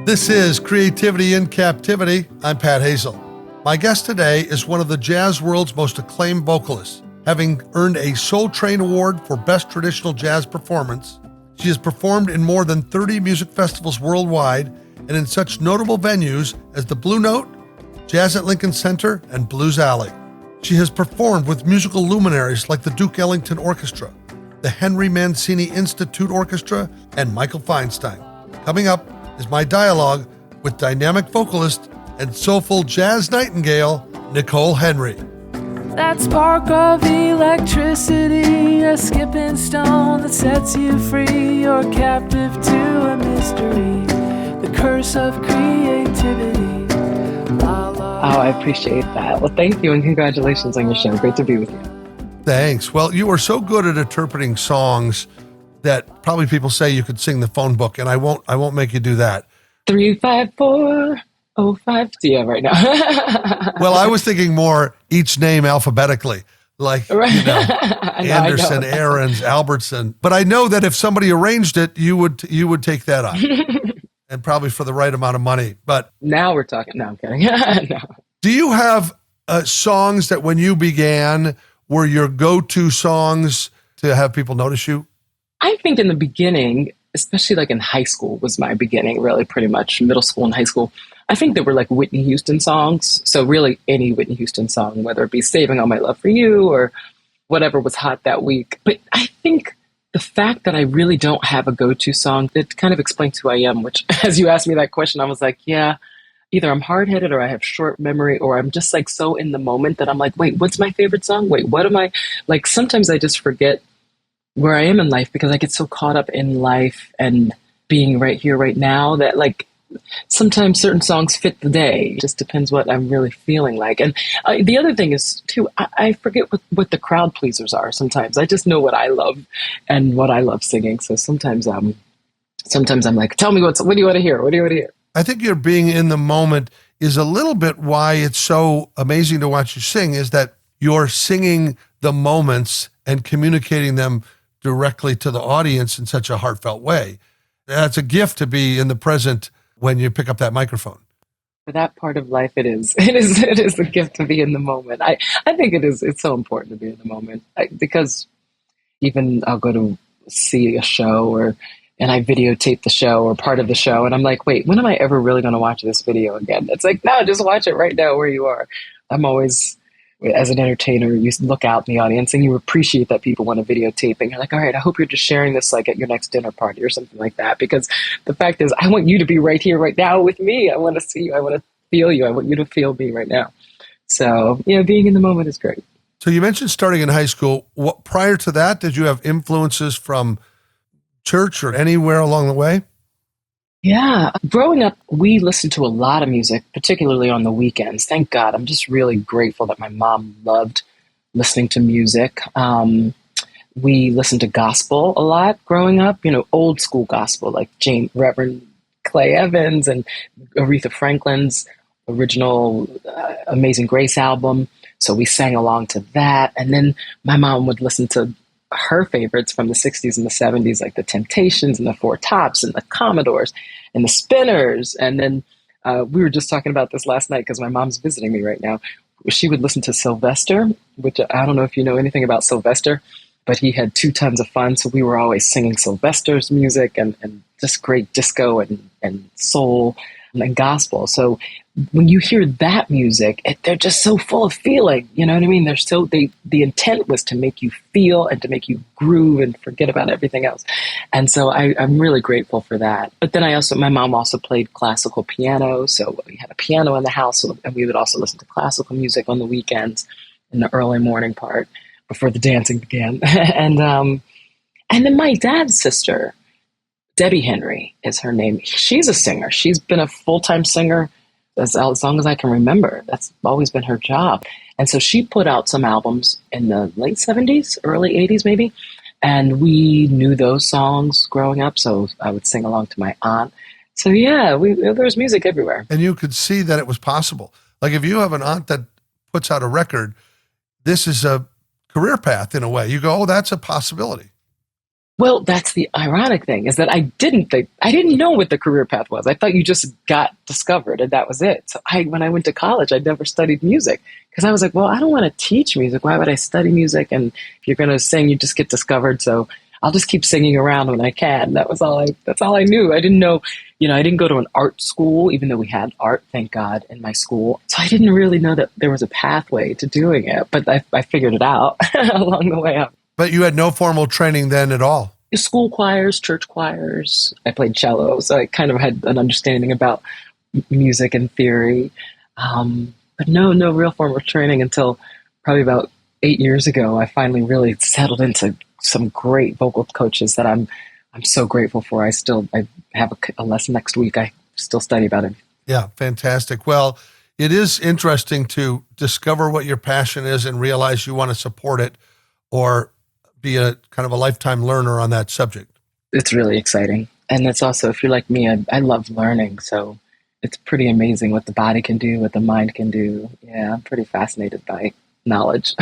This is Creativity in Captivity. I'm Pat Hazel. My guest today is one of the jazz world's most acclaimed vocalists. Having earned a Soul Train Award for Best Traditional Jazz Performance, she has performed in more than 30 music festivals worldwide and in such notable venues as the Blue Note, Jazz at Lincoln Center, and Blues Alley. She has performed with musical luminaries like the Duke Ellington Orchestra, the Henry Mancini Institute Orchestra, and Michael Feinstein. Coming up is my dialogue with dynamic vocalist and soulful jazz nightingale, Nicole Henry. That spark of electricity, a skipping stone that sets you free. You're captive to a mystery, the curse of creativity. La, la. Oh, I appreciate that. Well, thank you and congratulations on your show. Great to be with you. Thanks. Well, you are so good at interpreting songs that probably people say you could sing the phone book, and I won't make you do that. 35405. Yeah, right now. Well, I was thinking more each name alphabetically, like right. Anderson, Aarons, Albertson. But I know that if somebody arranged it, you would take that on, and probably for the right amount of money. But now we're talking. No, I'm kidding. No. Do you have songs that when you began were your go-to songs to have people notice you? I think in the beginning, especially like in high school was my beginning, really pretty much middle school and high school. I think they were like Whitney Houston songs. So really any Whitney Houston song, whether it be Saving All My Love for You or whatever was hot that week. But I think the fact that I really don't have a go-to song, it kind of explains who I am, which as you asked me that question, I was like, yeah, either I'm hard-headed or I have short memory or I'm just like so in the moment that I'm like, wait, what's my favorite song? Wait, what am I? Like sometimes I just forget where I am in life because I get so caught up in life and being right here, right now that like sometimes certain songs fit the day. It just depends what I'm really feeling like. And the other thing is too, I forget what the crowd pleasers are sometimes. I just know what I love and what I love singing. So sometimes I'm like, tell me what do you want to hear? What do you want to hear? I think your being in the moment is a little bit why it's so amazing to watch you sing, is that you're singing the moments and communicating them directly to the audience in such a heartfelt way. That's a gift to be in the present when you pick up that microphone. For that part of life, it is. It is a gift to be in the moment. I think it is. It's so important to be in the moment because even I'll go to see a show and I videotape the show or part of the show. And I'm like, wait, when am I ever really going to watch this video again? It's like, no, just watch it right now where you are. I'm always, as an entertainer, you look out in the audience and you appreciate that people want to videotape. And you're like, all right, I hope you're just sharing this like at your next dinner party or something like that. Because the fact is, I want you to be right here, right now with me. I want to see you. I want to feel you. I want you to feel me right now. So, being in the moment is great. So you mentioned starting in high school. What, prior to that, did you have influences from church or anywhere along the way? Yeah. Growing up, we listened to a lot of music, particularly on the weekends. Thank God. I'm just really grateful that my mom loved listening to music. We listened to gospel a lot growing up, old school gospel, like Reverend Clay Evans and Aretha Franklin's original Amazing Grace album. So we sang along to that. And then my mom would listen to her favorites from the 60s and the 70s, like the Temptations and the Four Tops and the Commodores and the Spinners. And then we were just talking about this last night because my mom's visiting me right now. She would listen to Sylvester, which I don't know if you know anything about Sylvester, but he had 2 tons of fun. So we were always singing Sylvester's music and just great disco and soul and gospel. So when you hear that music, they're just so full of feeling. You know what I mean? The intent was to make you feel and to make you groove and forget about everything else. And so I'm really grateful for that. But then my mom also played classical piano. So we had a piano in the house and we would also listen to classical music on the weekends in the early morning part before the dancing began. And then my dad's sister, Debbie Henry is her name. She's a singer. She's been a full-time singer as long as I can remember. That's always been her job. And so she put out some albums in the late 70s, early 80s maybe. And we knew those songs growing up. So I would sing along to my aunt. So yeah, there was music everywhere. And you could see that it was possible. Like if you have an aunt that puts out a record, this is a career path in a way. You go, oh, that's a possibility. Well, that's the ironic thing, is that I didn't know what the career path was. I thought you just got discovered and that was it. So when I went to college, I never studied music because I was like, well, I don't want to teach music. Why would I study music? And if you're going to sing, you just get discovered. So I'll just keep singing around when I can. That's all I knew. I didn't know, I didn't go to an art school, even though we had art, thank God, in my school. So I didn't really know that there was a pathway to doing it, but I figured it out along the way up. But you had no formal training then at all? School choirs, church choirs. I played cello, so I kind of had an understanding about music and theory. But no real formal training until probably about 8 years ago. I finally really settled into some great vocal coaches that I'm so grateful for. I have a lesson next week. I still study about it. Yeah, fantastic. Well, it is interesting to discover what your passion is and realize you want to support it, or be a kind of a lifetime learner on that subject. It's really exciting. And it's also, if you're like me, I love learning. So it's pretty amazing what the body can do, what the mind can do. Yeah, I'm pretty fascinated by knowledge.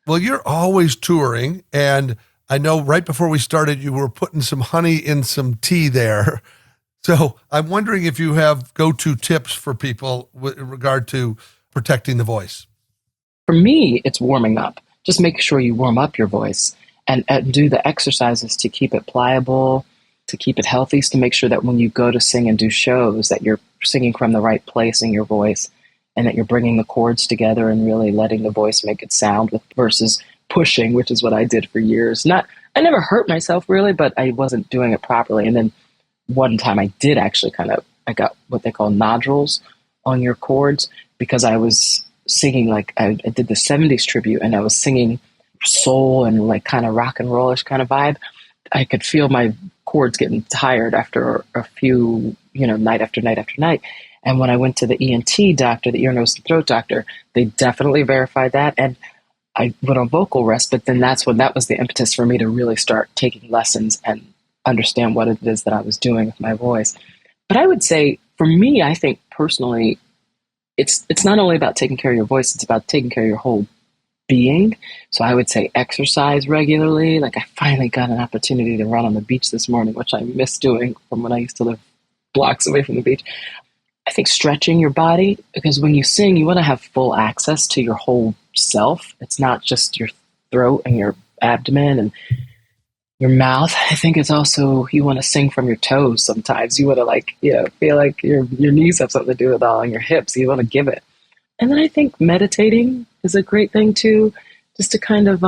Well, you're always touring, and I know right before we started, you were putting some honey in some tea there. So I'm wondering if you have go-to tips for people with regard to protecting the voice. For me, it's warming up. Just make sure you warm up your voice and do the exercises to keep it pliable, to keep it healthy, to make sure that when you go to sing and do shows that you're singing from the right place in your voice and that you're bringing the chords together and really letting the voice make it sound versus pushing, which is what I did for years. I never hurt myself really, but I wasn't doing it properly. And then one time I did actually I got what they call nodules on your chords because I was singing like I did the 70s tribute and I was singing soul and like kind of rock and rollish kind of vibe. I could feel my chords getting tired after a few, night after night after night. And when I went to the ENT doctor, the ear, nose, and throat doctor, they definitely verified that. And I went on vocal rest, but then that was the impetus for me to really start taking lessons and understand what it is that I was doing with my voice. But I would say, for me, I think personally, it's not only about taking care of your voice, it's about taking care of your whole being. So I would say exercise regularly. Like I finally got an opportunity to run on the beach this morning, which I miss doing from when I used to live blocks away from the beach. I think stretching your body, because when you sing, you want to have full access to your whole self. It's not just your throat and your abdomen and your mouth. I think it's also, you want to sing from your toes sometimes. You want to feel like your knees have something to do with all, and your hips. You want to give it. And then I think meditating is a great thing too, just to kind of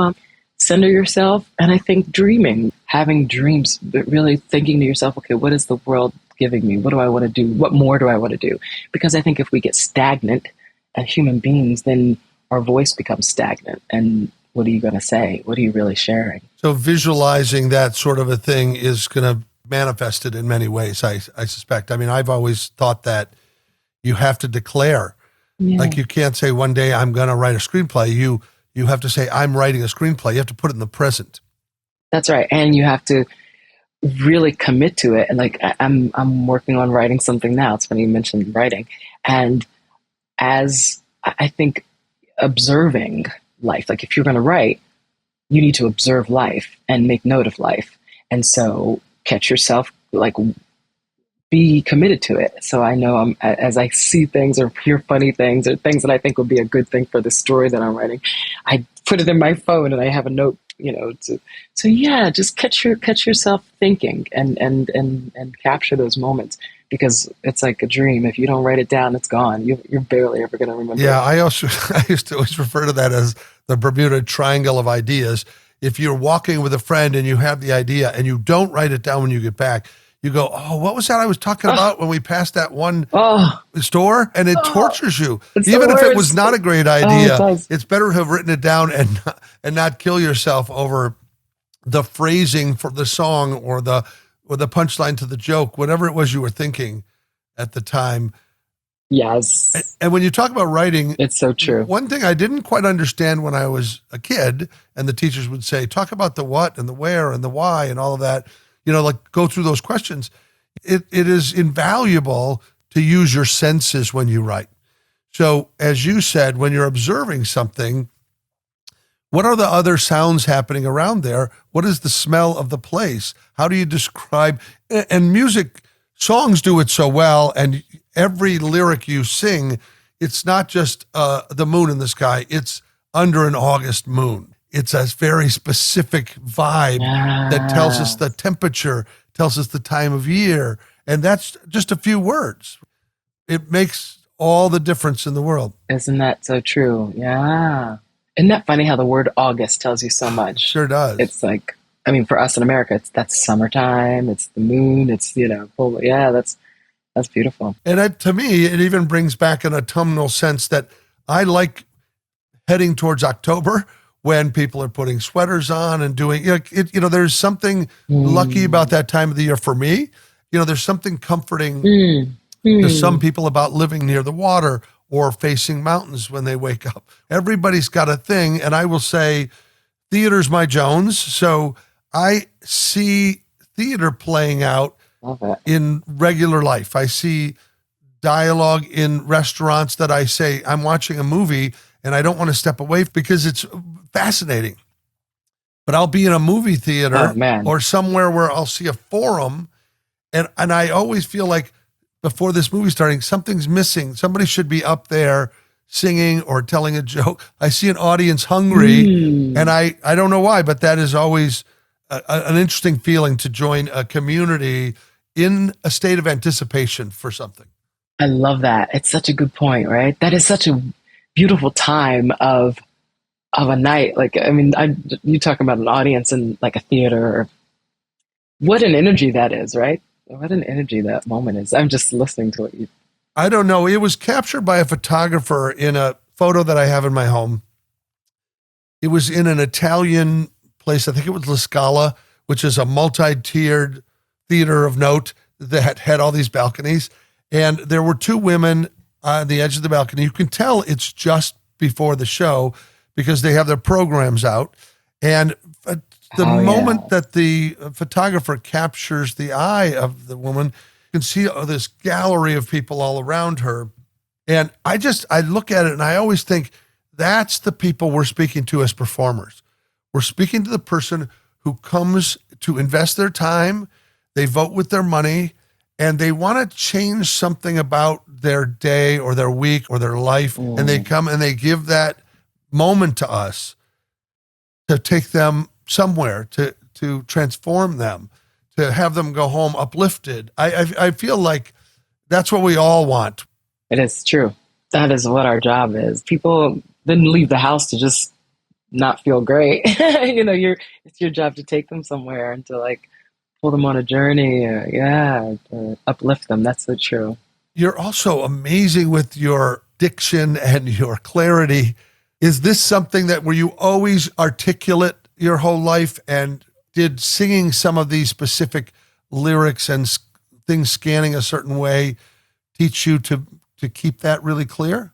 center yourself. And I think dreaming, having dreams, but really thinking to yourself, okay, what is the world giving me? What do I want to do? What more do I want to do? Because I think if we get stagnant as human beings, then our voice becomes stagnant. And what are you going to say? What are you really sharing? So visualizing that sort of a thing is going to manifest it in many ways, I suspect. I mean, I've always thought that you have to declare. Yeah. Like you can't say one day I'm going to write a screenplay. You have to say I'm writing a screenplay. You have to put it in the present. That's right. And you have to really commit to it. And like I'm working on writing something now. It's funny you mentioned writing. And as I think observing life, like if you're going to write, you need to observe life and make note of life. And so catch yourself, like be committed to it. So I know as I see things or hear funny things or things that I think would be a good thing for the story that I'm writing, I put it in my phone and I have a note, so yeah, just catch yourself thinking and capture those moments, because it's like a dream. If you don't write it down, it's gone. You're barely ever going to remember. Yeah. I used to always refer to that as the Bermuda Triangle of ideas. If you're walking with a friend and you have the idea and you don't write it down when you get back, you go, oh, what was that I was talking about when we passed that one store? And it tortures you. Even if it was not a great idea, it's better to have written it down and not kill yourself over the phrasing for the song or the punchline to the joke, whatever it was you were thinking at the time. Yes. And when you talk about writing, it's so true. One thing I didn't quite understand when I was a kid, and the teachers would say, talk about the what and the where and the why and all of that, like go through those questions. It is invaluable to use your senses when you write. So as you said, when you're observing something, What are the other sounds happening around there? What is the smell of the place? How do you describe, and music, songs do it so well, and every lyric you sing, it's not just the moon in the sky, it's under an August moon. It's a very specific vibe that tells us the temperature, tells us the time of year, and that's just a few words. It makes all the difference in the world. Isn't that so true? Yeah. Isn't that funny how the word August tells you so much? Sure does. It's like, I mean, for us in America, that's summertime, it's the moon, it's, that's beautiful. And to me, it even brings back an autumnal sense that I like heading towards October when people are putting sweaters on and doing, there's something lucky about that time of the year for me. There's something comforting to some people about living near the water or facing mountains when they wake up. Everybody's got a thing. And I will say, theater's my Jones. So I see theater playing out in regular life. I see dialogue in restaurants that I say, I'm watching a movie and I don't want to step away because it's fascinating. But I'll be in a movie theater or somewhere where I'll see a forum, and I always feel like before this movie starting, something's missing. Somebody should be up there singing or telling a joke. I see an audience hungry, and I don't know why, but that is always an interesting feeling to join a community in a state of anticipation for something. I love that. It's such a good point, right? That is such a beautiful time of a night. Like, I mean, you talk about an audience in like a theater. What an energy that is, right? What an energy that moment is. I'm just listening to what you. I don't know. It was captured by a photographer in a photo that I have in my home. It was in an Italian place. I think it was La Scala, which is a multi-tiered theater of note that had all these balconies. And there were two women on the edge of the balcony. You can tell it's just before the show because they have their programs out. And the moment that the photographer captures the eye of the woman, you can see this gallery of people all around her. And I look at it and I always think that's the people we're speaking to as performers. We're speaking to the person who comes to invest their time, they vote with their money, and they want to change something about their day or their week or their life. And they come and they give that moment to us to take them somewhere, to transform them, to have them go home uplifted. I feel like that's what we all want. It is true. That is what our job is. People didn't leave the house to just not feel great. It's your job to take them somewhere and to like pull them on a journey, to uplift them. That's so true. You're also amazing with your diction and your clarity. Is this something that were you always articulate your whole life, and did singing some of these specific lyrics and things scanning a certain way teach you to keep that really clear?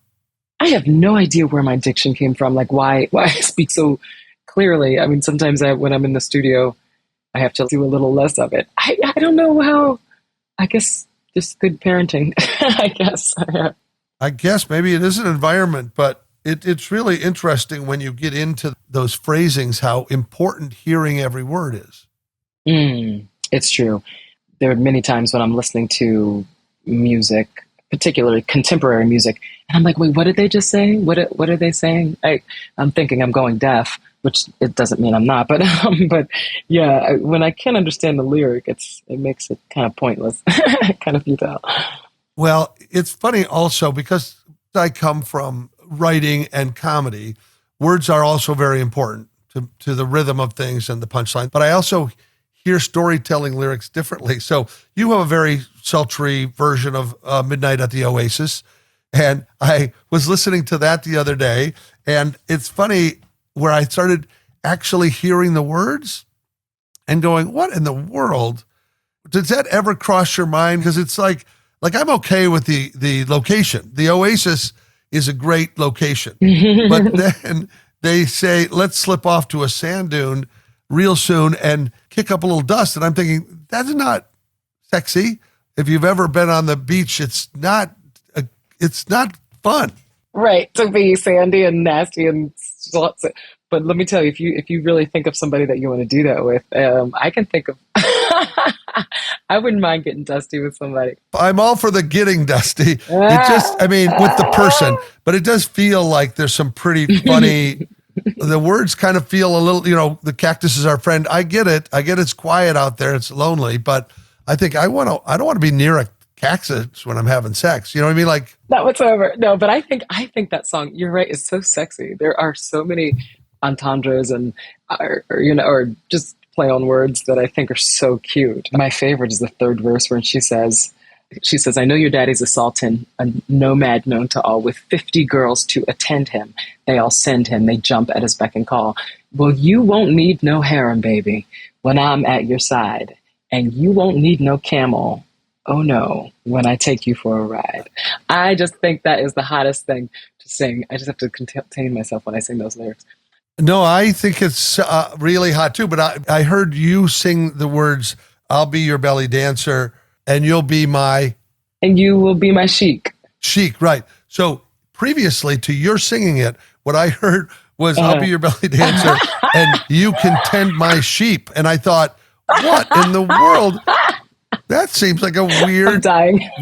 I have no idea where my diction came from, like why I speak so clearly. I mean, sometimes when I'm in the studio, I have to do a little less of it. I don't know how. I guess just good parenting, I guess. I guess maybe it is an environment, but it's really interesting when you get into those phrasings, how important hearing every word is. It's true. There are many times when I'm listening to music, particularly contemporary music, and I'm like, wait, what did they just say? What are they saying? I'm thinking I'm going deaf, which it doesn't mean I'm not, but yeah, when I can't understand the lyric, it makes it kind of pointless, kind of futile. Well, it's funny also because I come from writing and comedy. Words are also very important to the rhythm of things and the punchline, but I also hear storytelling lyrics differently. So you have a very sultry version of Midnight at the Oasis, and I was listening to that the other day, and it's funny where I started actually hearing the words and going, what in the world? Does that ever cross your mind? Because it's like I'm okay with the location. The Oasis is a great location, but then they say, let's slip off to a sand dune real soon and kick up a little dust. And I'm thinking, that's not sexy. If you've ever been on the beach, it's not fun. Right. To be sandy and nasty and But let me tell you, if you really think of somebody that you want to do that with, I can think of. I wouldn't mind getting dusty with somebody. I'm all for the getting dusty. It just, I mean, with the person, but it does feel like there's some pretty funny. The words kind of feel a little, the cactus is our friend. I get it. It's quiet out there. It's lonely, but I think I don't want to be near a cactus when I'm having sex. You know what I mean? Like, not whatsoever. No, but I think that song, you're right, is so sexy. There are so many entendres and, or just play on words that I think are so cute. My favorite is the third verse where she says, I know your daddy's a sultan, a nomad known to all, with 50 girls to attend him. They all send him, they jump at his beck and call. Well, you won't need no harem, baby, when I'm at your side. And you won't need no camel, oh no, when I take you for a ride. I just think that is the hottest thing to sing. I just have to contain myself when I sing those lyrics. No, I think it's really hot too, but I heard you sing the words, I'll be your belly dancer and you'll be my... And you will be my chic. Chic, right. So previously to your singing it, what I heard was, I'll be your belly dancer and you can tend my sheep. And I thought, what in the world? That seems like a weird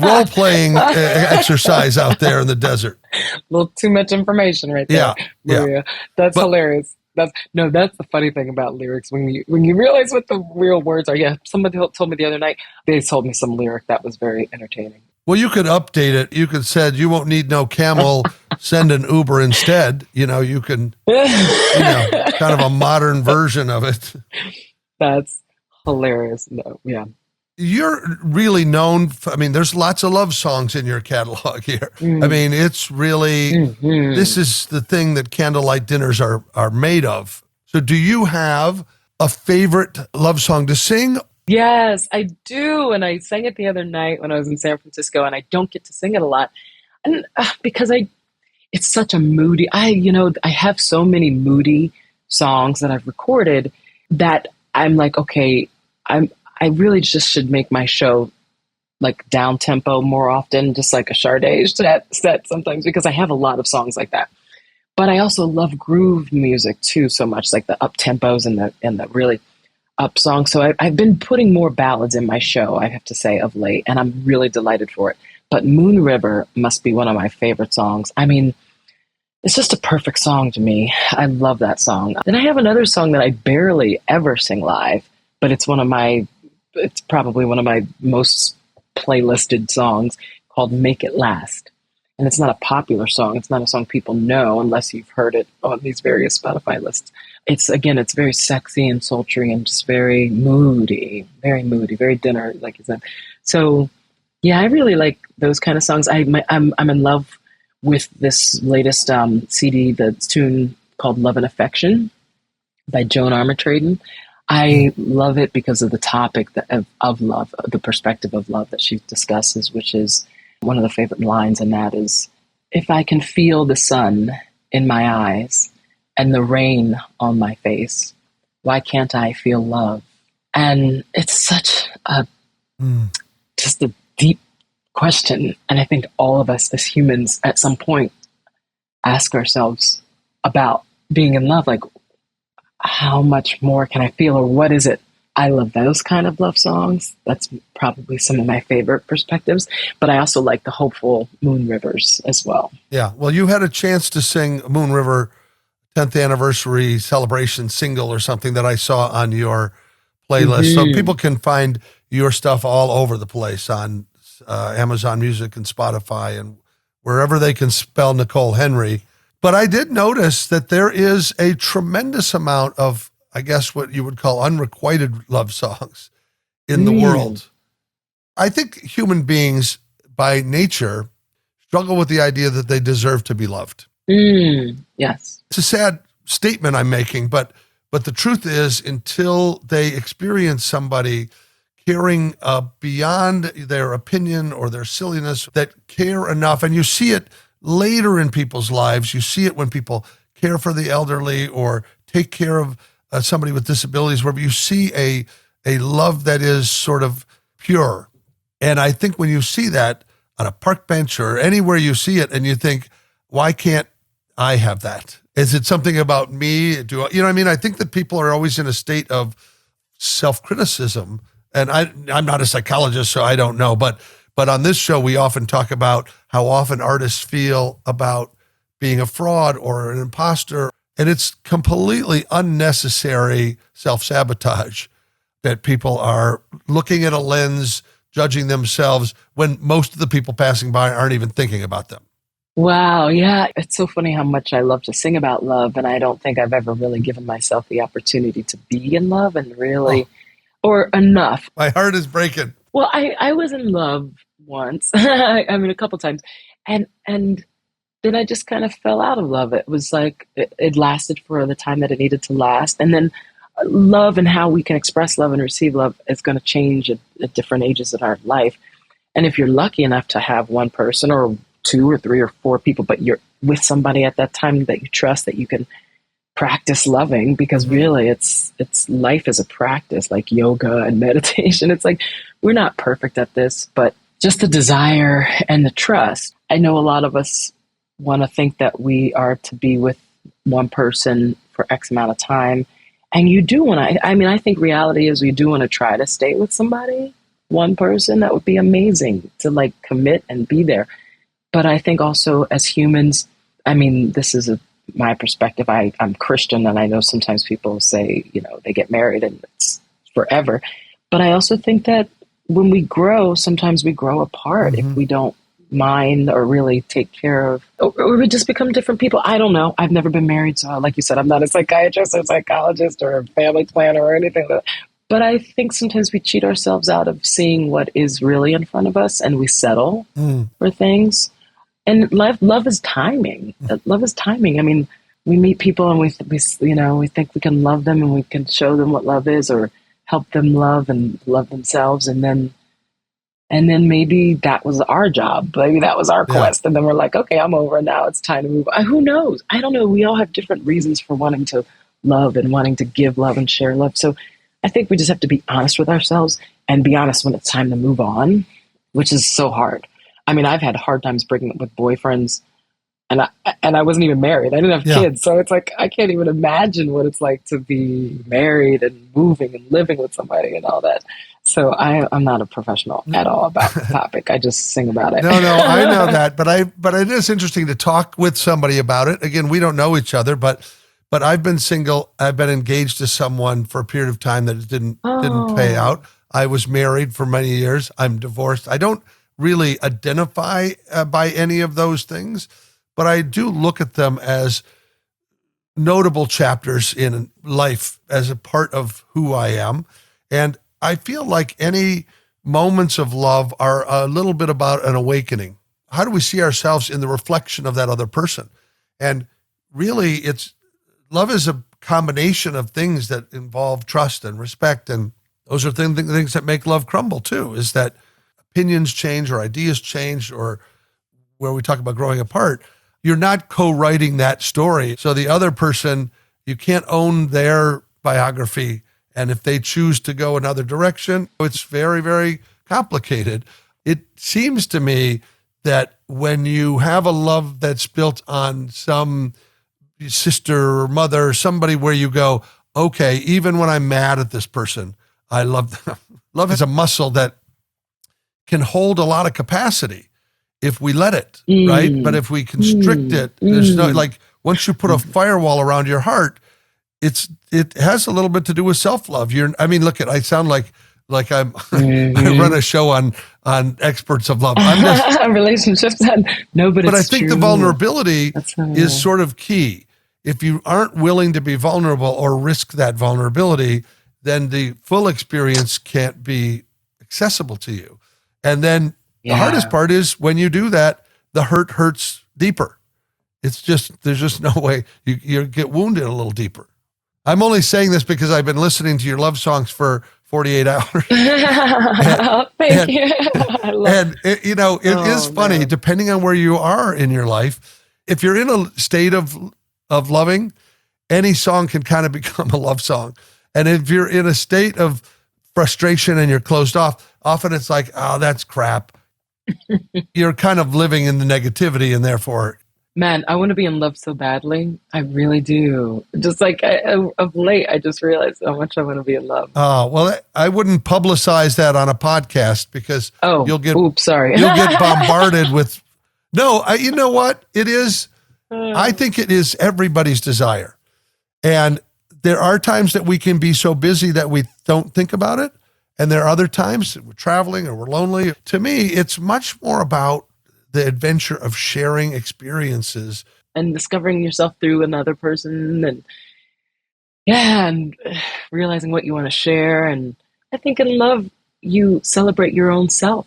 role-playing exercise out there in the desert. A little too much information right there, Maria. That's hilarious. That's the funny thing about lyrics. When you realize what the real words are. Yeah, somebody told me the other night, they told me some lyric that was very entertaining. Well, you could update it. You could said, you won't need no camel, send an Uber instead. You can, kind of a modern version of it. That's hilarious. No, yeah. You're really known there's lots of love songs in your catalog here. Mm. It's really, this is the thing that candlelight dinners are made of. So do you have a favorite love song to sing? Yes, I do. And I sang it the other night when I was in San Francisco, and I don't get to sing it a lot. And because it's such a moody, I have so many moody songs that I've recorded that I'm like, okay, I really just should make my show like down tempo more often, just like a Sade set sometimes, because I have a lot of songs like that. But I also love groove music too so much, like the up tempos and the really up songs. So I've been putting more ballads in my show, I have to say, of late, and I'm really delighted for it. But Moon River must be one of my favorite songs. It's just a perfect song to me. I love that song. Then I have another song that I barely ever sing live, but it's probably one of my most playlisted songs, called Make It Last. And it's not a popular song. It's not a song people know unless you've heard it on these various Spotify lists. It's very sexy and sultry and just very moody, very dinner, like you said. So yeah, I really like those kind of songs. I'm in love with this latest CD, the tune called Love and Affection by Joan Armatrading. I love it because of the topic of love, the perspective of love that she discusses, which is one of the favorite lines, and that is, if I can feel the sun in my eyes and the rain on my face, why can't I feel love? And it's such just a deep question. And I think all of us as humans at some point ask ourselves about being in love, like, how much more can I feel, or what is it? I love those kind of love songs. That's probably some of my favorite perspectives, but I also like the hopeful Moon Rivers as well. Yeah. Well, you had a chance to sing Moon River 10th anniversary celebration single or something that I saw on your playlist. So people can find your stuff all over the place on Amazon Music and Spotify and wherever they can spell Nicole Henry. But I did notice that there is a tremendous amount of, I guess, what you would call unrequited love songs in the world. I think human beings by nature struggle with the idea that they deserve to be loved. Yes. It's a sad statement I'm making, but the truth is, until they experience somebody caring beyond their opinion or their silliness, that care enough, and you see it later in people's lives. You see it when people care for the elderly or take care of somebody with disabilities, where you see a love that is sort of pure. And I think when you see that on a park bench or anywhere you see it, and you think, why can't I have that? Is it something about me? I think that people are always in a state of self-criticism, and I'm not a psychologist, so I don't know, but on this show, we often talk about how often artists feel about being a fraud or an imposter, and it's completely unnecessary self-sabotage that people are looking at a lens, judging themselves when most of the people passing by aren't even thinking about them. Wow, yeah. It's so funny how much I love to sing about love, and I don't think I've ever really given myself the opportunity to be in love and really, or enough. My heart is breaking. Well, I was in love once, I mean, a couple times, and then I just kind of fell out of love. It was like, it lasted for the time that it needed to last. And then love and how we can express love and receive love is going to change at different ages in our life. And if you're lucky enough to have one person or two or three or four people, but you're with somebody at that time that you trust, that you can practice loving, because really it's life is a practice, like yoga and meditation. It's like, we're not perfect at this, but just the desire and the trust. I know a lot of us want to think that we are to be with one person for X amount of time. And you do want to, I think reality is we do want to try to stay with somebody, one person. That would be amazing to like commit and be there. But I think also as humans, this is my perspective. I'm Christian, and I know sometimes people say, they get married and it's forever. But I also think that when we grow, sometimes we grow apart if we don't mind or really take care of, or we just become different people. I don't know. I've never been married. So like you said, I'm not a psychiatrist or psychologist or a family planner or anything like that. But I think sometimes we cheat ourselves out of seeing what is really in front of us, and we settle for things. And love is timing. Love is timing. We meet people and we think we can love them and we can show them what love is, or help them love and love themselves. And then maybe that was our job. Maybe that was our quest. And then we're like, okay, I'm over. Now it's time to move on. Who knows? I don't know. We all have different reasons for wanting to love and wanting to give love and share love. So I think we just have to be honest with ourselves and be honest when it's time to move on, which is so hard. I've had hard times breaking up with boyfriends, and I wasn't even married. I didn't have kids. So it's like, I can't even imagine what it's like to be married and moving and living with somebody and all that. So I'm not a professional at all about the topic. I just sing about it. No, I know that, but it is interesting to talk with somebody about it. Again, we don't know each other, but I've been single. I've been engaged to someone for a period of time that it didn't pay out. I was married for many years. I'm divorced. I don't really identify by any of those things, but I do look at them as notable chapters in life as a part of who I am. And I feel like any moments of love are a little bit about an awakening. How do we see ourselves in the reflection of that other person? And really, love is a combination of things that involve trust and respect. And those are things that make love crumble too, is that opinions change or ideas change, or where we talk about growing apart, you're not co-writing that story. So the other person, you can't own their biography. And if they choose to go another direction, it's very, very complicated. It seems to me that when you have a love that's built on some sister or mother or somebody where you go, okay, even when I'm mad at this person, I love them. Love is a muscle that can hold a lot of capacity if we let it, right? But if we constrict it, there's no, like, once you put a firewall around your heart, it has a little bit to do with self-love. I sound like I'm, I run a show on experts of love. I'm just, relationships. But I think the vulnerability is sort of key. If you aren't willing to be vulnerable or risk that vulnerability, then the full experience can't be accessible to you. And then the hardest part is when you do that, the hurt hurts deeper. There's just no way you get wounded a little deeper. I'm only saying this because I've been listening to your love songs for 48 hours. Thank you. It is funny, depending on where you are in your life. If you're in a state of loving, any song can kind of become a love song. And if you're in a state of frustration and you're closed off, often it's like, oh, that's crap. You're kind of living in the negativity, and therefore Man, I want to be in love so badly. I really do. Just like of late, I just realized how much I want to be in love. Oh, well, I wouldn't publicize that on a podcast because oops, sorry. You'll get bombarded with, you know what? It is, I think it is everybody's desire. And there are times that we can be so busy that we don't think about it. And there are other times that we're traveling or we're lonely. To me, it's much more about the adventure of sharing experiences and discovering yourself through another person and realizing what you want to share. And I think in love, you celebrate your own self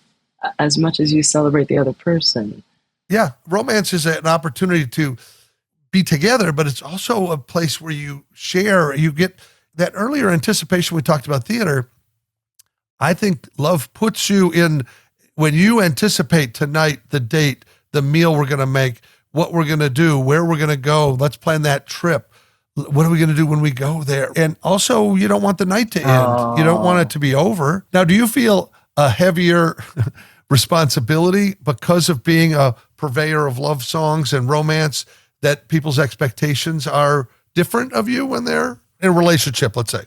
as much as you celebrate the other person. Yeah. Romance is an opportunity to be together, but it's also a place where you share, you get that earlier anticipation. We talked about theater. I think love puts you in, when you anticipate tonight, the date, the meal we're going to make, what we're going to do, where we're going to go, let's plan that trip. What are we going to do when we go there? And also, you don't want the night to end. You don't want it to be over. Now, do you feel a heavier responsibility because of being a purveyor of love songs and romance, that people's expectations are different of you when they're in a relationship, let's say?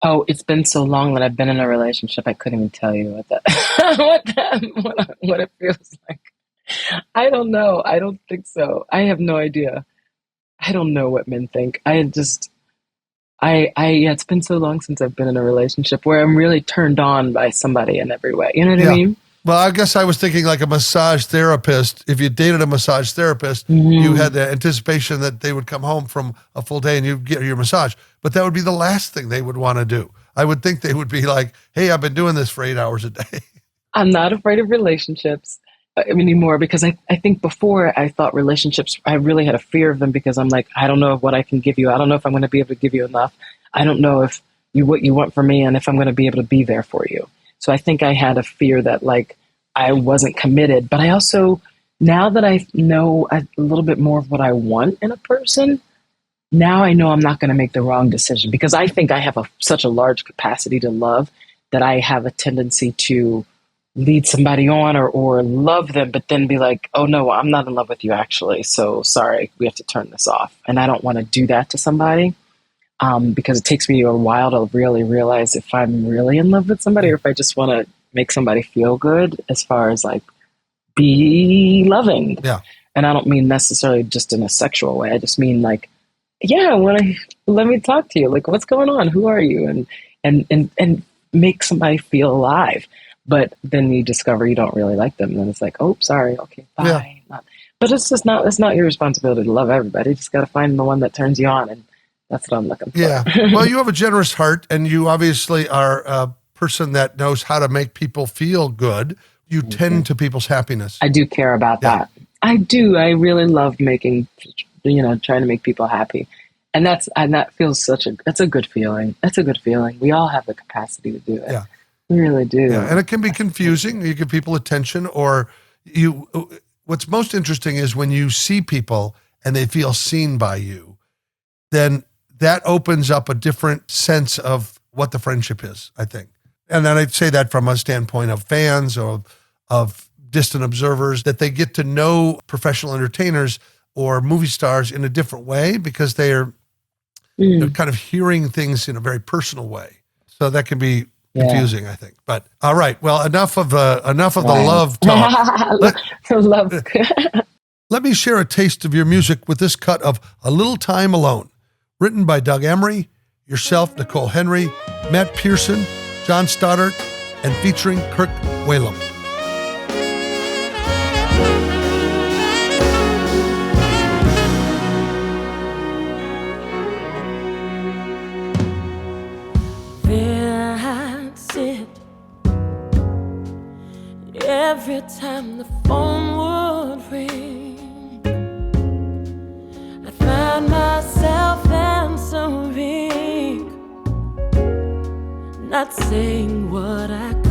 Oh, it's been so long that I've been in a relationship. I couldn't even tell you what it feels like. I don't know. I don't think so. I have no idea. I don't know what men think. It's been so long since I've been in a relationship where I'm really turned on by somebody in every way. You know what I mean? Well, I guess I was thinking like a massage therapist. If you dated a massage therapist, you had the anticipation that they would come home from a full day and you'd get your massage. But that would be the last thing they would want to do. I would think they would be like, hey, I've been doing this for 8 hours a day. I'm not afraid of relationships anymore, because I think before I thought relationships, I really had a fear of them because I'm like, I don't know what I can give you. I don't know if I'm going to be able to give you enough. I don't know if what you want from me and if I'm going to be able to be there for you. So I think I had a fear that like I wasn't committed, but I also, now that I know a little bit more of what I want in a person, now I know I'm not going to make the wrong decision, because I think I have such a large capacity to love that I have a tendency to lead somebody on or love them, but then be like, oh no, I'm not in love with you actually. So sorry, we have to turn this off. And I don't want to do that to somebody. Because it takes me a while to really realize if I'm really in love with somebody or if I just want to make somebody feel good as far as like be loving. Yeah. And I don't mean necessarily just in a sexual way. I just mean like, yeah, let me talk to you. Like, what's going on? Who are you? And make somebody feel alive. But then you discover you don't really like them. And then it's like, oh, sorry. Okay, bye. Yeah. But it's not your responsibility to love everybody. You just got to find the one that turns you on. And that's what I'm looking for. Yeah. Well, you have a generous heart, and you obviously are a person that knows how to make people feel good. You tend to people's happiness. I do care about that. I do. I really love trying to make people happy. And that feels that's a good feeling. That's a good feeling. We all have the capacity to do it. Yeah. We really do. Yeah. And it can be confusing. You give people attention, or what's most interesting is when you see people and they feel seen by you, then that opens up a different sense of what the friendship is, I think. And then I'd say that from a standpoint of fans or of distant observers, that they get to know professional entertainers or movie stars in a different way because they're kind of hearing things in a very personal way. So that can be confusing, I think. But all right, well, enough of the love talk. Let me share a taste of your music with this cut of A Little Time Alone, written by Doug Emery, yourself, Nicole Henry, Matt Pearson, John Stoddart, and featuring Kirk Whalum. There I sit every time the phone would ring. I find myself answering, not saying what I could.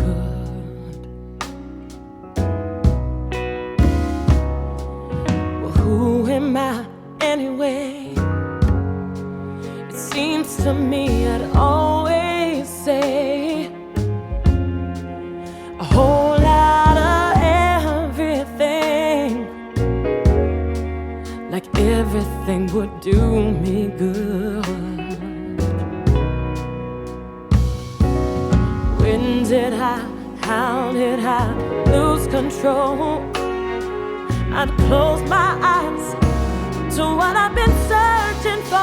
Well, who am I anyway? It seems to me I'd always say a whole lot of everything. would do me good. When did I, how did I lose control? I'd close my eyes to what I've been searching for.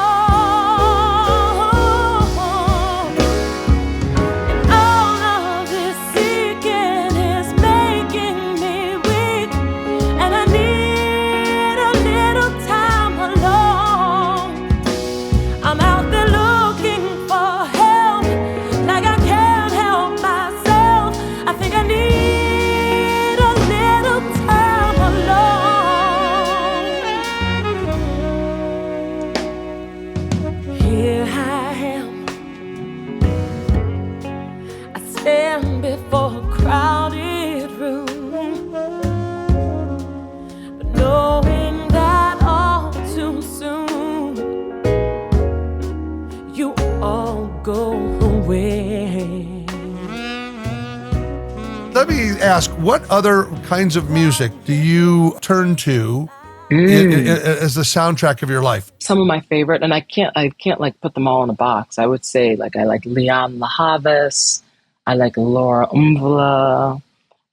Let me ask, what other kinds of music do you turn to as the soundtrack of your life? Some of my favorite, and I can't like put them all in a box. I would say like I like Leon Lahavas, I like Laura Umvla,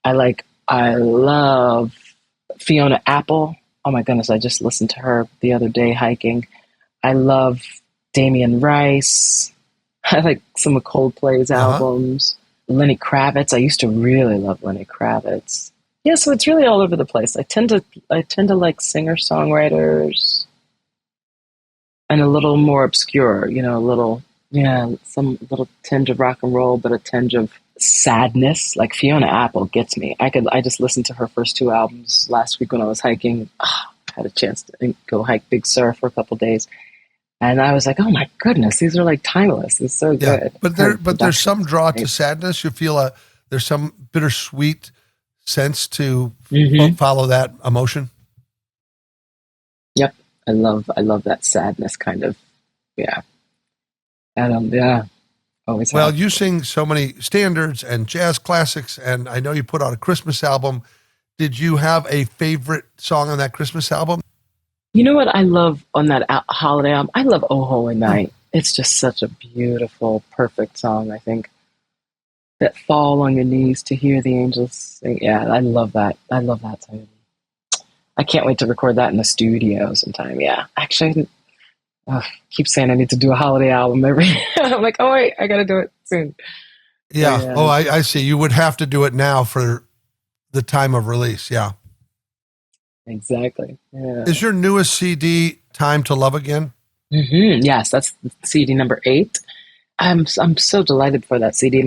I love Fiona Apple. Oh my goodness, I just listened to her the other day hiking. I love Damien Rice. I like some of Coldplay's albums. Lenny Kravitz. I used to really love Lenny Kravitz. Yeah, so it's really all over the place. I tend to like singer-songwriters and a little more obscure, some little tinge of rock and roll, but a tinge of sadness. Like Fiona Apple gets me. I just listened to her first 2 albums last week when I was hiking. I had a chance to go hike Big Sur for a couple days. And I was like, oh my goodness, these are like timeless. It's so good. But there's some draw to sadness. You feel there's some bittersweet sense to follow that emotion. Yep. I love that sadness kind of, yeah. And always. Well, you sing so many standards and jazz classics, and I know you put out a Christmas album. Did you have a favorite song on that Christmas album? You know what I love on that holiday album? I love Oh Holy Night. It's just such a beautiful, perfect song, I think. That fall on your knees to hear the angels sing. Yeah, I love that. I love that song. I can't wait to record that in the studio sometime. Yeah, actually, I keep saying I need to do a holiday album every I'm like, oh wait, I got to do it soon. Yeah. So, oh, I see. You would have to do it now for the time of release. Yeah. Exactly. Yeah. Is your newest CD Time to Love Again? Yes, that's CD number 8. I'm so delighted for that CD.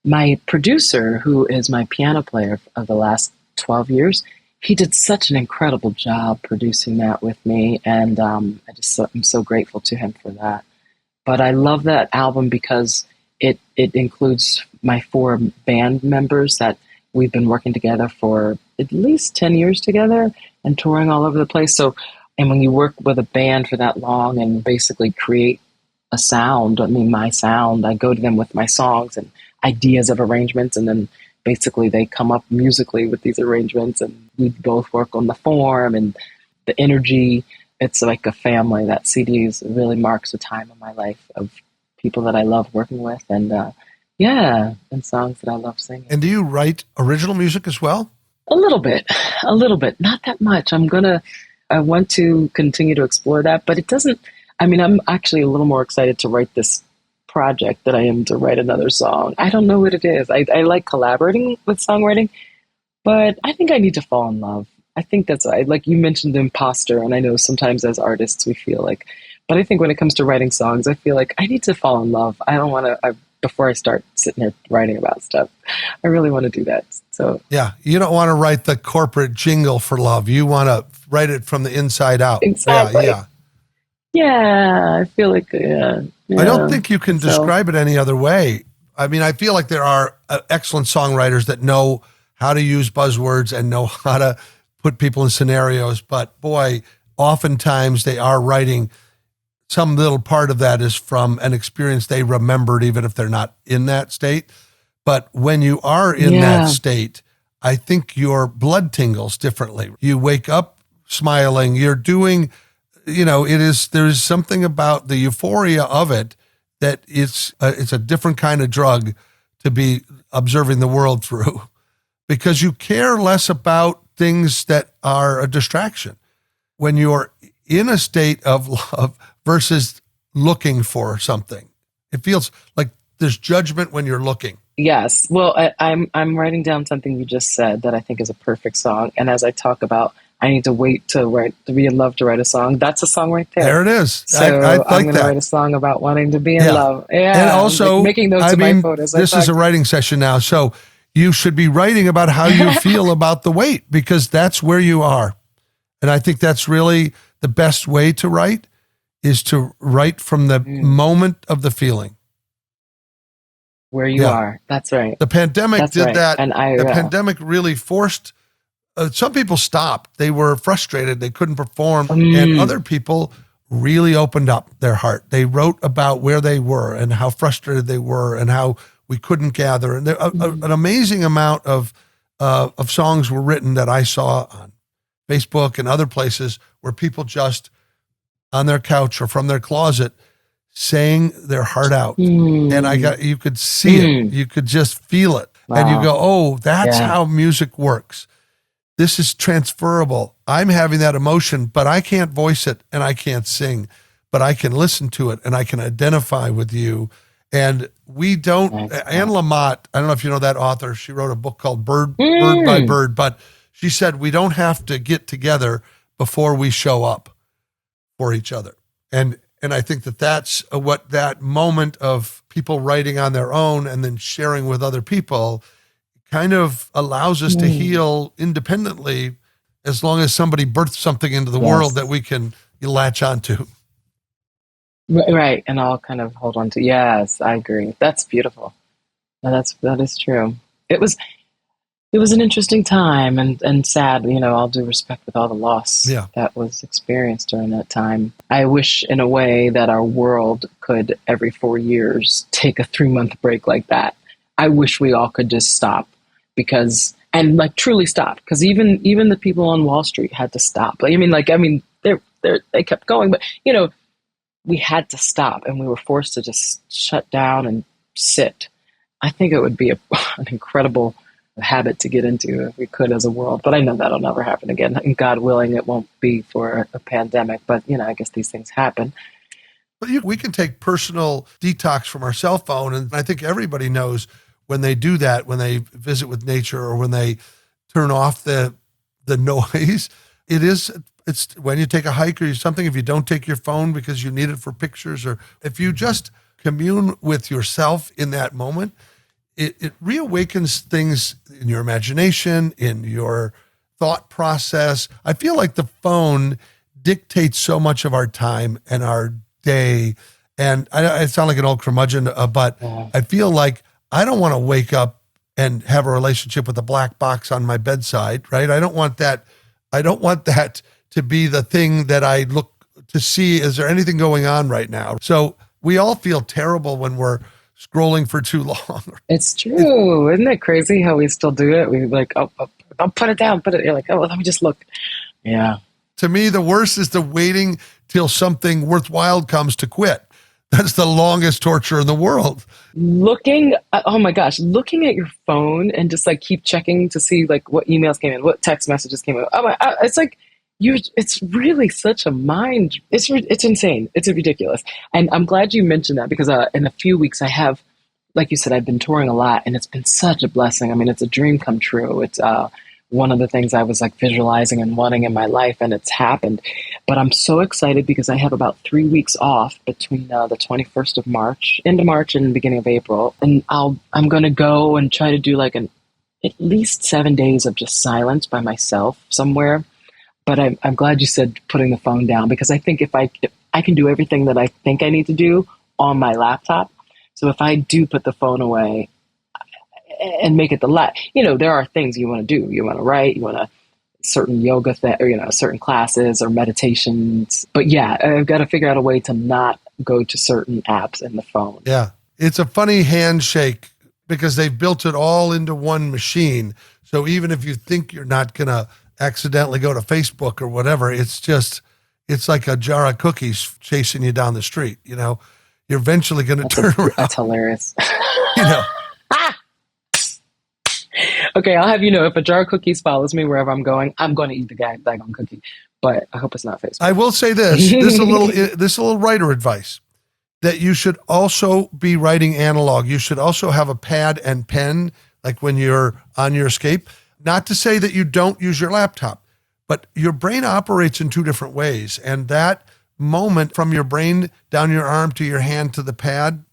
My producer, who is my piano player of the last 12 years, he did such an incredible job producing that with me, and I'm so grateful to him for that. But I love that album because it includes my 4 band members that we've been working together for at least 10 years together and touring all over the place. So, and when you work with a band for that long and basically create a sound, my sound, I go to them with my songs and ideas of arrangements, and then basically they come up musically with these arrangements, and we both work on the form and the energy. It's like a family. That CD really marks a time in my life of people that I love working with, and and songs that I love singing. And do you write original music as well? A little bit, not that much. I want to continue to explore that, but it doesn't, I'm actually a little more excited to write this project than I am to write another song. I don't know what it is. I like collaborating with songwriting, but I think I need to fall in love. I think that's, like you mentioned, the imposter, and I know sometimes as artists we feel like, but I think when it comes to writing songs, I feel like I need to fall in love. I don't want to, before I start sitting here writing about stuff, I really want to do that. So yeah, you don't want to write the corporate jingle for love. You want to write it from the inside out. Exactly. Yeah, I feel like, yeah. I don't think you can describe it any other way. I feel like there are excellent songwriters that know how to use buzzwords and know how to put people in scenarios, but boy, oftentimes they are writing some little part of that is from an experience they remembered, even if they're not in that state. But when you are in that state, I think your blood tingles differently. You wake up smiling. You're doing there is something about the euphoria of it that it's a different kind of drug to be observing the world through, because you care less about things that are a distraction when you're in a state of love versus looking for something. It feels like there's judgment when you're looking. Yes. Well, I'm writing down something you just said that I think is a perfect song. And as I talk about, I need to wait to be in love to write a song. That's a song right there. There it is. So I like I'm going to that. write a song about wanting to be in love. Yeah. And also, like making notes of my photos. This is a writing session now. So you should be writing about how you feel about the weight, because that's where you are. And I think that's really the best way to write, is to write from the moment of the feeling. Where you are. That's right. The pandemic did that. And the pandemic really forced, some people stopped. They were frustrated. They couldn't perform. And other people really opened up their heart. They wrote about where they were and how frustrated they were and how we couldn't gather. And an amazing amount of songs were written that I saw on Facebook and other places where people just on their couch or from their closet sang their heart out. And you could see it. You could just feel it. Wow. And you go, oh, that's how music works. This is transferable. I'm having that emotion, but I can't voice it and I can't sing, but I can listen to it and I can identify with you. And we don't, Anne Lamott, I don't know if you know that author. She wrote a book called Bird by Bird, but she said, we don't have to get together before we show up for each other. And I think that's what that moment of people writing on their own and then sharing with other people kind of allows us to heal independently, as long as somebody births something into the world that we can latch onto. Right. And I'll kind of hold on to. Yes, I agree. That's beautiful. That is true. It was an interesting time and sad, all due respect, with all the loss that was experienced during that time. I wish in a way that our world could every 4 years take a 3-month break like that. I wish we all could just stop truly stop. Because even the people on Wall Street had to stop. They kept going, but we had to stop and we were forced to just shut down and sit. I think it would be an incredible habit to get into if we could as a world, but I know that'll never happen again. And God willing, it won't be for a pandemic, but I guess these things happen. But we can take personal detox from our cell phone. And I think everybody knows when they do that, when they visit with nature or when they turn off the noise, it's when you take a hike or something, if you don't take your phone because you need it for pictures, or if you just commune with yourself in that moment, it reawakens things in your imagination, in your thought process. I feel like the phone dictates so much of our time and our day. And I sound like an old curmudgeon, but I feel like I don't want to wake up and have a relationship with a black box on my bedside, right? I don't want that. I don't want that to be the thing that I look to see. Is there anything going on right now? So we all feel terrible when we're scrolling for too long. It's true. Isn't it crazy how we still do it? We like, oh, put it down, put it. You're like, oh, well, let me just look. Yeah. To me, the worst is the waiting till something worthwhile comes to quit. That's the longest torture in the world. Looking at your phone and just like keep checking to see like what emails came in, what text messages came in. It's like it's really such a mind. It's insane. It's ridiculous. And I'm glad you mentioned that because in a few weeks I have, like you said, I've been touring a lot and it's been such a blessing. I mean, it's a dream come true. It's one of the things I was like visualizing and wanting in my life, and it's happened. But I'm so excited because I have about 3 weeks off between the 21st of March, end of March and beginning of April. And I'm going to go and try to do like at least 7 days of just silence by myself somewhere. But I'm glad you said putting the phone down, because I think if I can do everything that I think I need to do on my laptop. So if I do put the phone away and make it there are things you want to do. You want to write, you want to certain yoga certain classes or meditations. But yeah, I've got to figure out a way to not go to certain apps in the phone. Yeah. It's a funny handshake because they've built it all into one machine. So even if you think you're not going to accidentally go to Facebook or whatever, it's it's like a jar of cookies chasing you down the street. You're eventually going to turn around. That's hilarious. You know. Okay, I'll have you know, if a jar of cookies follows me wherever I'm going to eat the daggone cookie. But I hope it's not Facebook. I will say this. This is a little writer advice, that you should also be writing analog. You should also have a pad and pen, like when you're on your escape. Not to say that you don't use your laptop, but your brain operates in two different ways. And that moment from your brain down your arm to your hand to the pad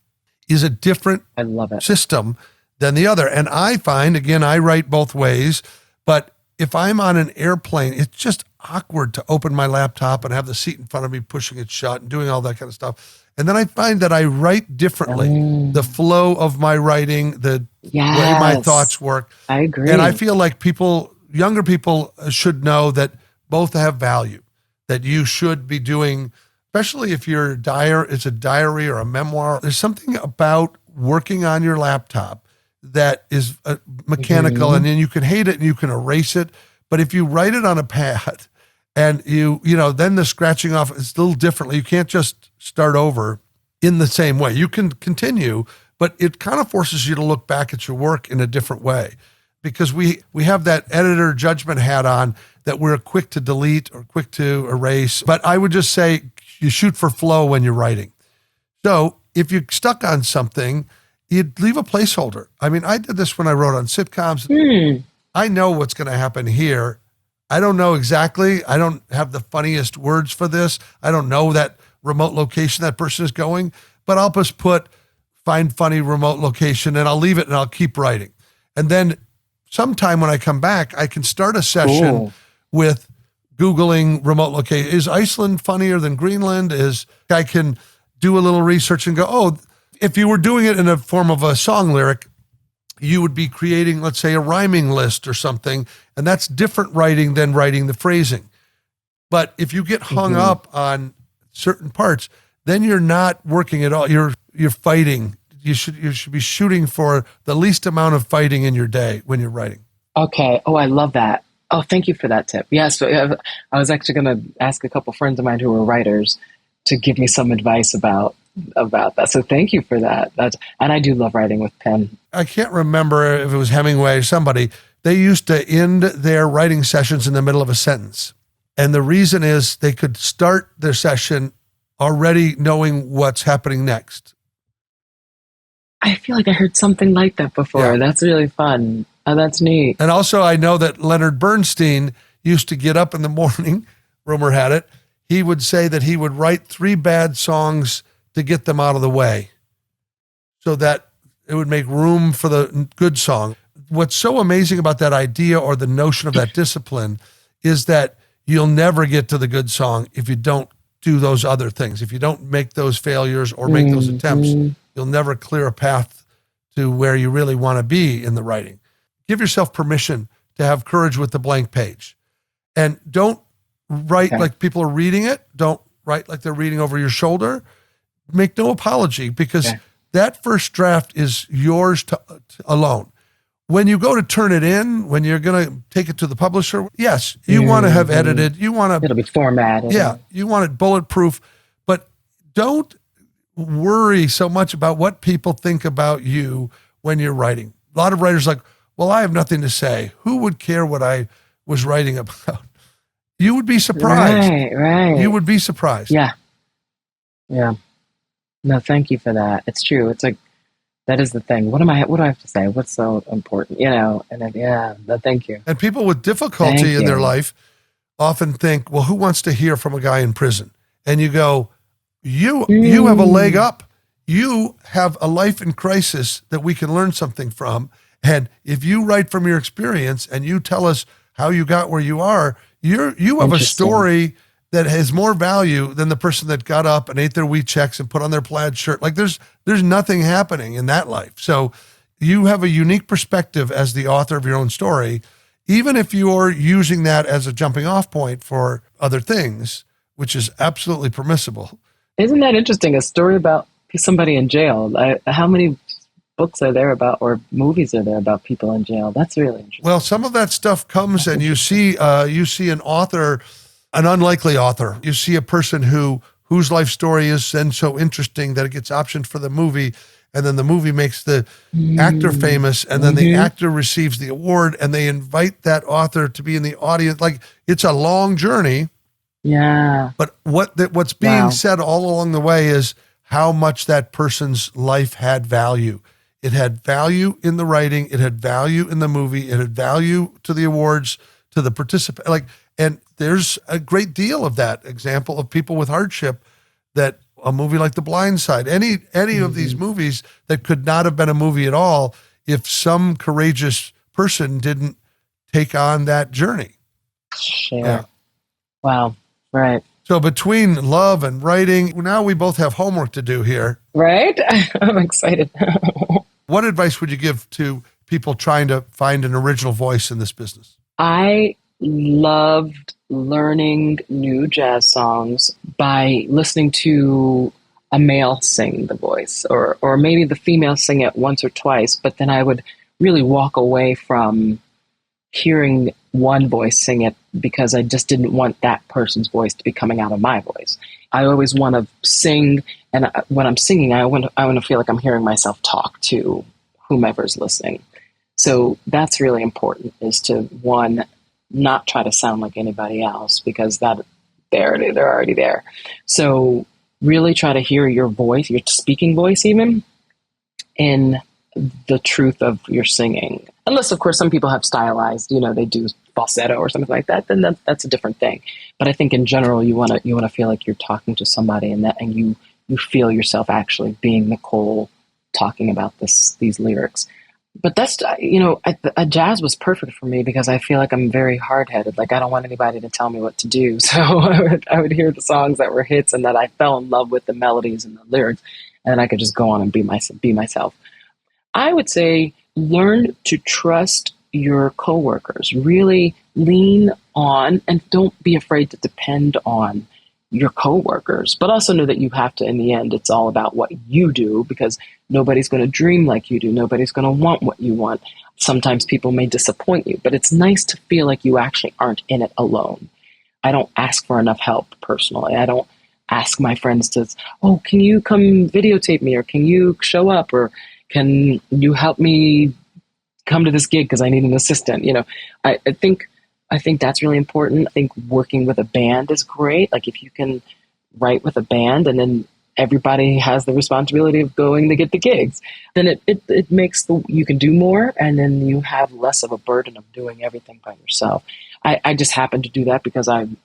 is a different I love it. system than the other. And I find, again, I write both ways, but if I'm on an airplane, it's just awkward to open my laptop and have the seat in front of me pushing it shut and doing all that kind of stuff. And then I find that I write differently. The flow of my writing, the way my thoughts work. I agree. And I feel like younger people should know that both have value, that you should be doing, especially if it's a diary or a memoir. There's something about working on your laptop that is mechanical, and then you can hate it and you can erase it. But if you write it on a pad and then the scratching off is a little differently. You can't just start over in the same way. You can continue, but it kind of forces you to look back at your work in a different way, because we have that editor judgment hat on that we're quick to delete or quick to erase. But I would just say you shoot for flow when you're writing. So if you're stuck on something, you'd leave a placeholder. I mean, I did this when I wrote on sitcoms. I know what's going to happen here. I don't know exactly. I don't have the funniest words for this. I don't know that remote location that person is going, but I'll just find funny remote location, and I'll leave it and I'll keep writing. And then sometime when I come back, I can start a session with Googling remote location. Is Iceland funnier than Greenland? I can do a little research and go, if you were doing it in a form of a song lyric, you would be creating, let's say, a rhyming list or something, and that's different writing than writing the phrasing. But if you get hung up on certain parts, then you're not working at all. You're fighting. You should be shooting for the least amount of fighting in your day when you're writing. Okay. Oh, I love that. Oh, thank you for that tip. Yes, I was actually going to ask a couple friends of mine who are writers to give me some advice about that. So thank you for that. And I do love writing with pen. I can't remember if it was Hemingway or somebody. They used to end their writing sessions in the middle of a sentence. And the reason is they could start their session already knowing what's happening next. I feel like I heard something like that before. Yeah. That's really fun. Oh, that's neat. And also I know that Leonard Bernstein used to get up in the morning, rumor had it, he would say that he would write 3 bad songs to get them out of the way so that it would make room for the good song. What's so amazing about that idea or the notion of that discipline is that you'll never get to the good song if you don't do those other things. If you don't make those failures or make those attempts, you'll never clear a path to where you really want to be in the writing. Give yourself permission to have courage with the blank page. And don't write like people are reading it. Don't write like they're reading over your shoulder. Make no apology, because that first draft is yours to alone. When you go to turn it in, when you're going to take it to the publisher, yes, you want to have edited. You want to. It'll be formatted. Yeah, you want it bulletproof, but don't worry so much about what people think about you when you're writing. A lot of writers are like, well, I have nothing to say. Who would care what I was writing about? You would be surprised. Right. You would be surprised. Yeah. No, thank you for that. It's true. It's like, that is the thing. What do I have to say? What's so important? And then, thank you. And people with difficulty in their life often think, well, who wants to hear from a guy in prison? And you go, you have a leg up. You have a life in crisis that we can learn something from. And if you write from your experience and you tell us how you got where you are, you have a story that has more value than the person that got up and ate their wheat checks and put on their plaid shirt. Like there's nothing happening in that life. So you have a unique perspective as the author of your own story, even if you're using that as a jumping off point for other things, which is absolutely permissible. Isn't that interesting? A story about somebody in jail. How many books are there about, or movies are there about people in jail? That's really interesting. Well, some of that stuff comes and you see an author an unlikely author. You see a person whose life story is then so interesting that it gets optioned for the movie, and then the movie makes the actor famous, and then the actor receives the award, and they invite that author to be in the audience. Like, it's a long journey. Yeah. But what's being said all along the way is how much that person's life had value. It had value in the writing. It had value in the movie. It had value to the awards, to the participant. And there's a great deal of that example of people with hardship, that a movie like The Blind Side, any of these movies that could not have been a movie at all if some courageous person didn't take on that journey. Sure. Yeah. Wow. Right. So between love and writing, now we both have homework to do here. Right? I'm excited. What advice would you give to people trying to find an original voice in this business? I loved learning new jazz songs by listening to a male sing the voice, or maybe the female sing it once or twice, but then I would really walk away from hearing one voice sing it because I just didn't want that person's voice to be coming out of my voice. I always want to sing, and when I'm singing, I want to feel like I'm hearing myself talk to whomever's listening. So that's really important, is to, one, not try to sound like anybody else, because they're already there. So really try to hear your voice, your speaking voice even, in the truth of your singing. Unless, of course, some people have stylized, they do falsetto or something like that, then that's a different thing. But I think in general, you want to feel like you're talking to somebody, and you feel yourself actually being Nicole talking about these lyrics. But that's, jazz was perfect for me because I feel like I'm very hard-headed. Like, I don't want anybody to tell me what to do. So I would hear the songs that were hits and that I fell in love with the melodies and the lyrics, and then I could just go on and be myself. I would say learn to trust your coworkers. Really lean on, and don't be afraid to depend on your coworkers, but also know that you have to, in the end, it's all about what you do, because nobody's going to dream like you do. Nobody's going to want what you want. Sometimes people may disappoint you, but it's nice to feel like you actually aren't in it alone. I don't ask for enough help personally. I don't ask my friends to, can you come videotape me, or can you show up, or can you help me come to this gig because I need an assistant? I think that's really important. I think working with a band is great. Like, if you can write with a band and then everybody has the responsibility of going to get the gigs, then it makes you can do more, and then you have less of a burden of doing everything by yourself. I just happen to do that because I'm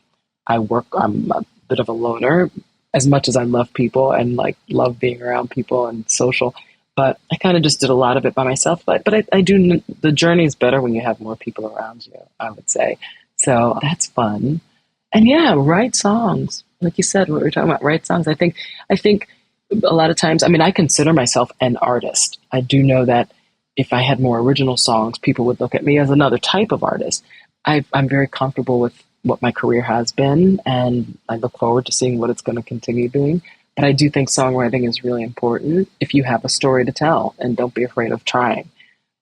a bit of a loner, as much as I love people and love being around people and social. But I kind of just did a lot of it by myself. But I do, the journey is better when you have more people around you, I would say. So that's fun. And yeah, write songs. Like you said, what we're talking about, write songs. I think a lot of times, I consider myself an artist. I do know that if I had more original songs, people would look at me as another type of artist. I'm very comfortable with what my career has been, and I look forward to seeing what it's going to continue doing. But I do think songwriting is really important if you have a story to tell, and don't be afraid of trying.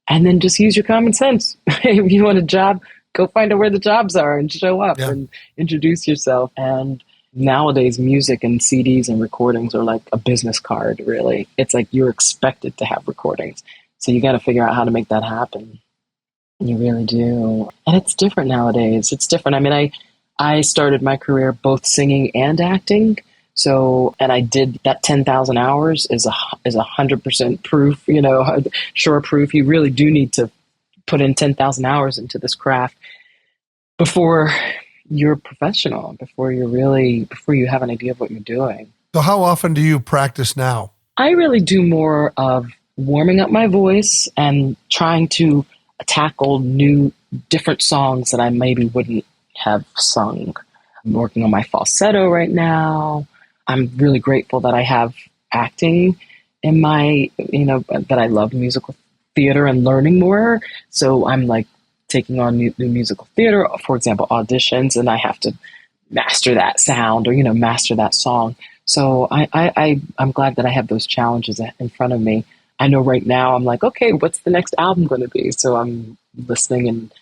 And then just use your common sense. If you want a job, go find out where the jobs are and show up and introduce yourself. And nowadays, music and CDs and recordings are like a business card, really. It's like you're expected to have recordings. So you got to figure out how to make that happen. You really do. And it's different nowadays. It's different. I started my career both singing and acting. So, and I did that 10,000 hours is 100% proof, sure proof. You really do need to put in 10,000 hours into this craft before you're professional, before you have an idea of what you're doing. So how often do you practice now? I really do more of warming up my voice and trying to tackle new, different songs that I maybe wouldn't have sung. I'm working on my falsetto right now. I'm really grateful that I have acting in my, that I love musical theater and learning more. So I'm taking on new musical theater, for example, auditions, and I have to master that sound or, master that song. So I'm glad that I have those challenges in front of me. I know right now I'm okay, what's the next album going to be? So I'm listening and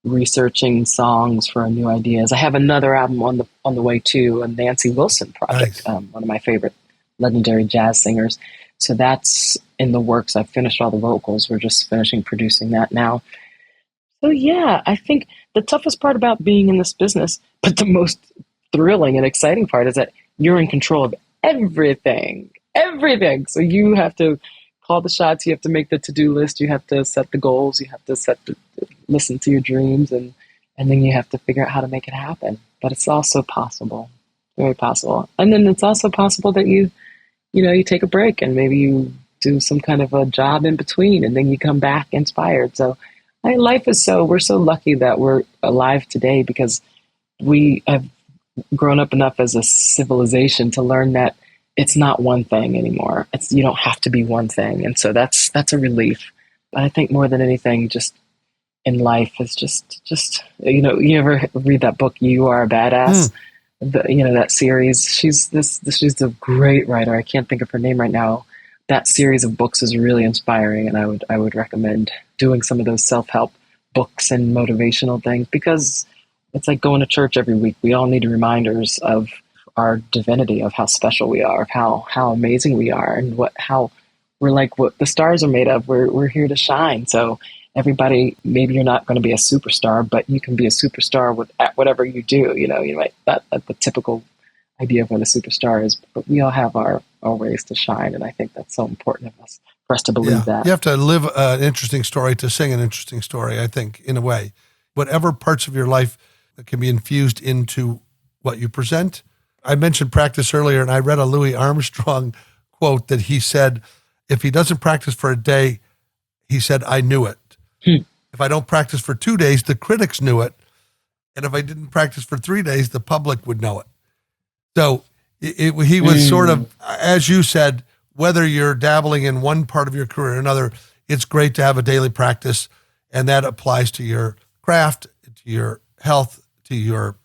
researching songs for new ideas. I have another album on the way too, a Nancy Wilson project, Nice. one of my favorite legendary jazz singers. So that's in the works. I've finished all the vocals. We're just finishing producing that now. So yeah, I think the toughest part about being in this business, but the most thrilling and exciting part, is that you're in control of everything. So you have to call the shots, you have to make the to-do list, you have to set the goals, you have to listen to your dreams, and then you have to figure out how to make it happen. But it's also possible, very possible. And then it's also possible that you take a break and maybe you do some kind of a job in between, and then you come back inspired. So we're so lucky that we're alive today, because we have grown up enough as a civilization to learn that it's not one thing anymore. You don't have to be one thing. And so that's a relief. But I think more than anything, just in life is just you ever read that book, You Are a Badass? That series. She's a great writer. I can't think of her name right now. That series of books is really inspiring, and I would recommend doing some of those self-help books and motivational things, because it's like going to church every week. We all need reminders of our divinity, of how special we are, of how amazing we are, and how we're like what the stars are made of. We're here to shine. So everybody, maybe you're not going to be a superstar, but you can be a superstar at whatever you do. You might not the typical idea of what a superstar is, but we all have our ways to shine, and I think that's so important for us to believe that. You have to live an interesting story to sing an interesting story, I think, in a way. Whatever parts of your life that can be infused into what you present. I mentioned practice earlier, and I read a Louis Armstrong quote that he said, if he doesn't practice for a day, he said, I knew it. If I don't practice for 2 days, the critics knew it. And if I didn't practice for 3 days, the public would know it. So he was sort of, as you said, whether you're dabbling in one part of your career or another, it's great to have a daily practice. And that applies to your craft, to your health, to your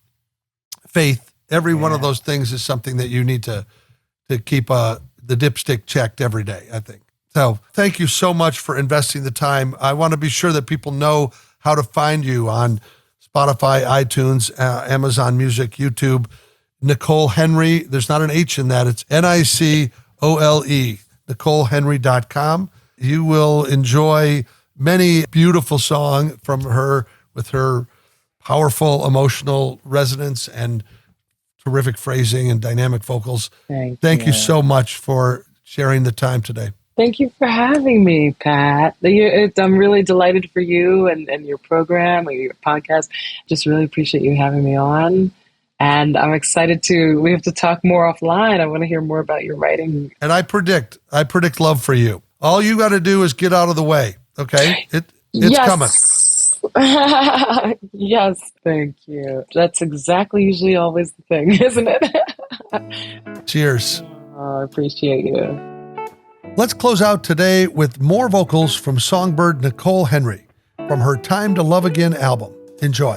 faith. Every one of those things is something that you need to keep the dipstick checked every day, I think. So thank you so much for investing the time. I want to be sure that people know how to find you on Spotify, iTunes, Amazon Music, YouTube. Nicole Henry, there's not an H in that. It's Nicole, NicoleHenry.com. You will enjoy many beautiful songs from her with her powerful emotional resonance and terrific phrasing and dynamic vocals. Thank you so much for sharing the time today. Thank you for having me, Pat. I'm really delighted for you and your program and your podcast. Just really appreciate you having me on. And I'm excited we have to talk more offline. I want to hear more about your writing. And I predict love for you. All you got to do is get out of the way. Okay. It's coming. Yes. Thank you. That's exactly usually always the thing, isn't it? Cheers. I appreciate you. Let's close out today with more vocals from songbird Nicole Henry from her Time to Love Again album. Enjoy.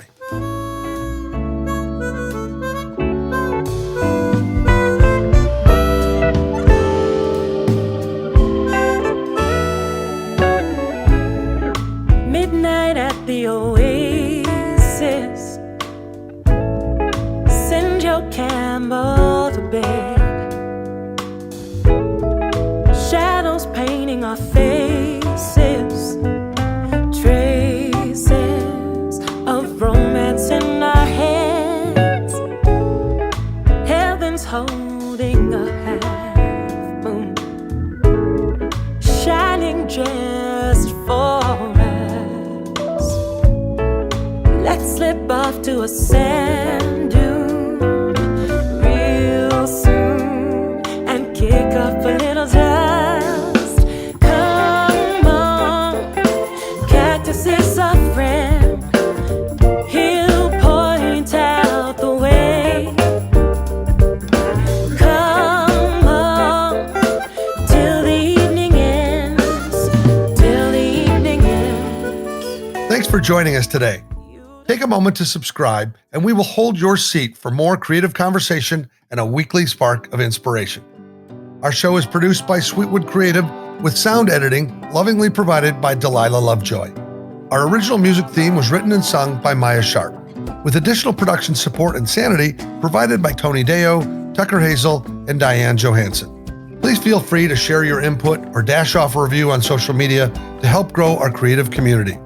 Midnight at the Oasis. Send your camel to bed. Shadows painting our faces, traces of romance in our heads. Heaven's holding a half moon, shining just for us. Let's slip off to a sand dune real soon and kick up a little dust. Is a friend, he'll point out the way. Come on, till the evening ends, till the evening ends. Thanks for joining us today. Take a moment to subscribe, and we will hold your seat for more creative conversation and a weekly spark of inspiration. Our show is produced by Sweetwood Creative with sound editing lovingly provided by Delilah Lovejoy. Our original music theme was written and sung by Maya Sharp, with additional production support and sanity provided by Tony Deo, Tucker Hazel, and Diane Johansson. Please feel free to share your input or dash off a review on social media to help grow our creative community.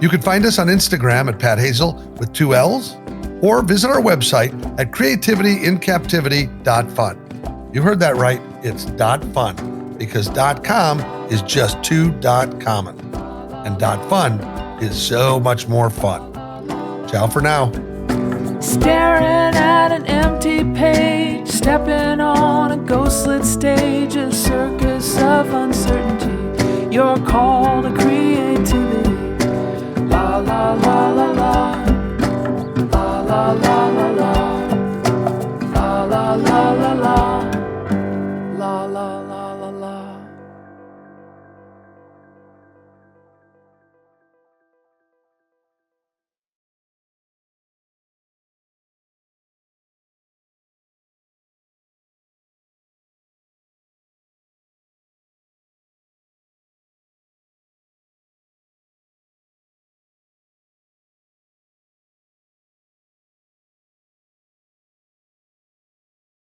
You can find us on Instagram at Pat Hazel with 2 L's, or visit our website at creativityincaptivity.fun. You heard that right, it's .fun, because .com is just .common, and .fun is so much more fun. Ciao for now. Staring at an empty page, stepping on a ghostlit stage, a circus of uncertainty. Your call to creativity. La la la la.